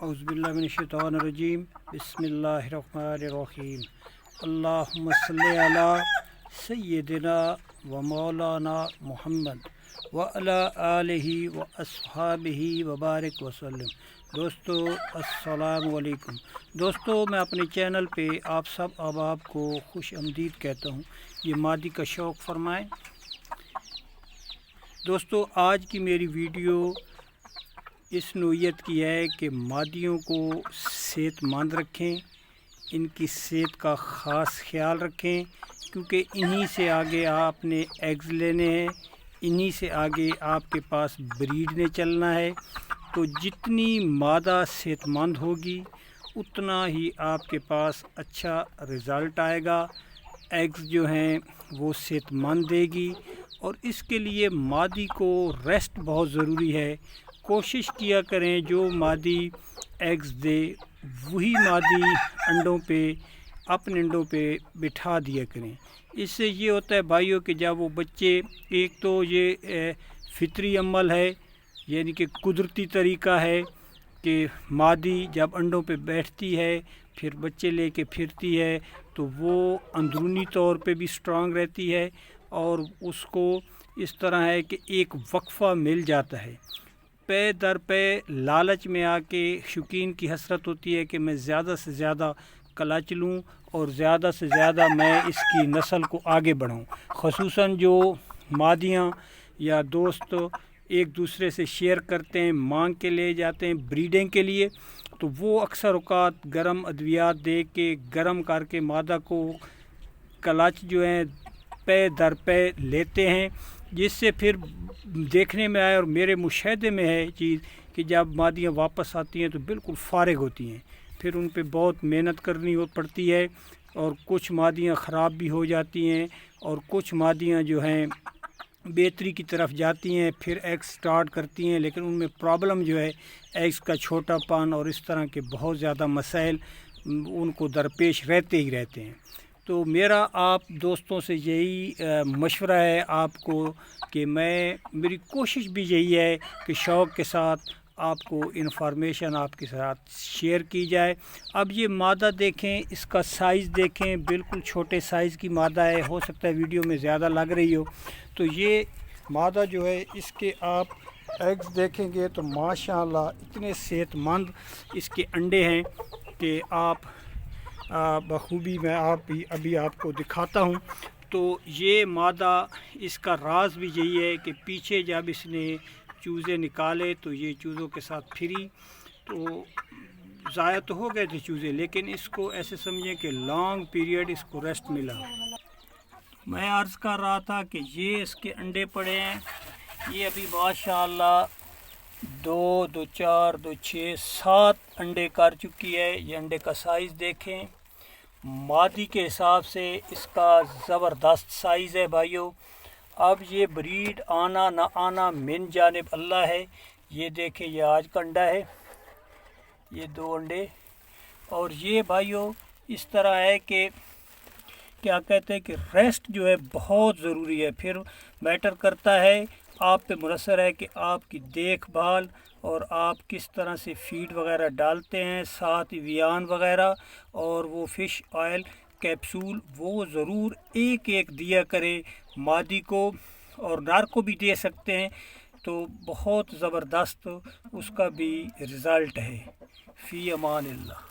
औज़ुबिल्लाहिमिनश्शैतानिर्रजीम बिस्मिल्लाहिर्रहमानिर्रहीम अल्लाहुम्मा सल्लि अला सय्यिदिना व मौलाना मुहम्मद व अला आलिहि व अस्हाबिहि व बारिक वसल्लम। दोस्तों अस्सलामु अलैकुम। दोस्तों, मैं अपने चैनल पे आप सब अहबाब को खुश आमदीद कहता हूँ। ये मादी का शौक़ फरमाएँ। दोस्तों, आज की मेरी वीडियो इस नोयत की है कि मादियों को सेहतमंद रखें, इनकी सेहत का ख़ास ख्याल रखें, क्योंकि इन्हीं से आगे आपने एग्स लेने हैं, इन्हीं से आगे आपके पास ब्रीड ने चलना है। तो जितनी मादा सेहतमंद होगी उतना ही आपके पास अच्छा रिज़ल्ट आएगा, एग्स जो हैं वो सेहतमंद देगी। और इसके लिए मादी को रेस्ट बहुत ज़रूरी है। कोशिश किया करें जो मादी एग्स दे वही मादी अपने अंडों पे बिठा दिया करें। इससे ये होता है भाइयों कि जब वो बच्चे, एक तो ये फितरी अमल है, यानी कि कुदरती तरीका है कि मादी जब अंडों पे बैठती है फिर बच्चे लेके फिरती है तो वो अंदरूनी तौर पे भी स्ट्रांग रहती है और उसको इस तरह है कि एक वक्फ़ा मिल जाता है। पे दर पे लालच में आके शौकीन की हसरत होती है कि मैं ज़्यादा से ज़्यादा क्लच लूँ और ज़्यादा से ज़्यादा मैं इसकी नस्ल को आगे बढ़ाऊँ। ख़ुसूसन जो मादियाँ या दोस्त एक दूसरे से शेयर करते हैं, मांग के ले जाते हैं ब्रीडिंग के लिए, तो वो अक्सर औक़ात गर्म अद्वियात दे के गर्म करके मादा को क्लच जो है पे दर पे लेते हैं, जिससे फिर देखने में आया और मेरे मुशाहदे में है चीज़ कि जब मादियाँ वापस आती हैं तो बिल्कुल फारिग होती हैं। फिर उन पे बहुत मेहनत करनी पड़ती है और कुछ मादियाँ ख़राब भी हो जाती हैं और कुछ मादियाँ जो हैं बेहतरी की तरफ जाती हैं, फिर एग्स स्टार्ट करती हैं, लेकिन उनमें प्रॉब्लम जो है एग्स का छोटापन और इस तरह के बहुत ज़्यादा मसाइल उनको दरपेश रहते ही रहते हैं। तो मेरा आप दोस्तों से यही मशवरा है आपको कि मेरी कोशिश भी यही है कि शौक़ के साथ आपको इन्फॉर्मेशन आपके साथ शेयर की जाए। अब ये मादा देखें, इसका साइज़ देखें, बिल्कुल छोटे साइज़ की मादा है, हो सकता है वीडियो में ज़्यादा लग रही हो। तो ये मादा जो है इसके आप एग्स देखेंगे तो माशाल्लाह इतने सेहतमंद इसके अंडे हैं कि आप बखूबी मैं अभी आपको दिखाता हूँ। तो ये मादा, इसका राज भी यही है कि पीछे जब इसने चूज़े निकाले तो ये चूज़ों के साथ फिरी, तो ज़ाया तो हो गए थे चूज़े, लेकिन इसको ऐसे समझें कि लॉन्ग पीरियड इसको रेस्ट मिला। मैं अर्ज़ कर रहा था कि ये इसके अंडे पड़े हैं, ये अभी माशाअल्लाह 2, 2, 4, 2, 6, 7 अंडे कर चुकी है। ये अंडे का साइज़ देखें, मादी के हिसाब से इसका ज़बरदस्त साइज़ है भाइयों। अब ये ब्रीड आना ना आना मिन जानिब अल्लाह है। ये देखें, ये आज का अंडा है, ये 2 अंडे। और ये भाइयों इस तरह है कि क्या कहते हैं कि रेस्ट जो है बहुत ज़रूरी है। फिर मैटर करता है, आप पे मुनसर है कि आपकी देखभाल और आप किस तरह से फीड वगैरह डालते हैं, साथ ही वियान वगैरह और वो फ़िश ऑयल कैप्सूल वो ज़रूर एक एक दिया करें मादी को, और नर को भी दे सकते हैं, तो बहुत ज़बरदस्त उसका भी रिज़ल्ट है। फ़ी अमान अल्लाह।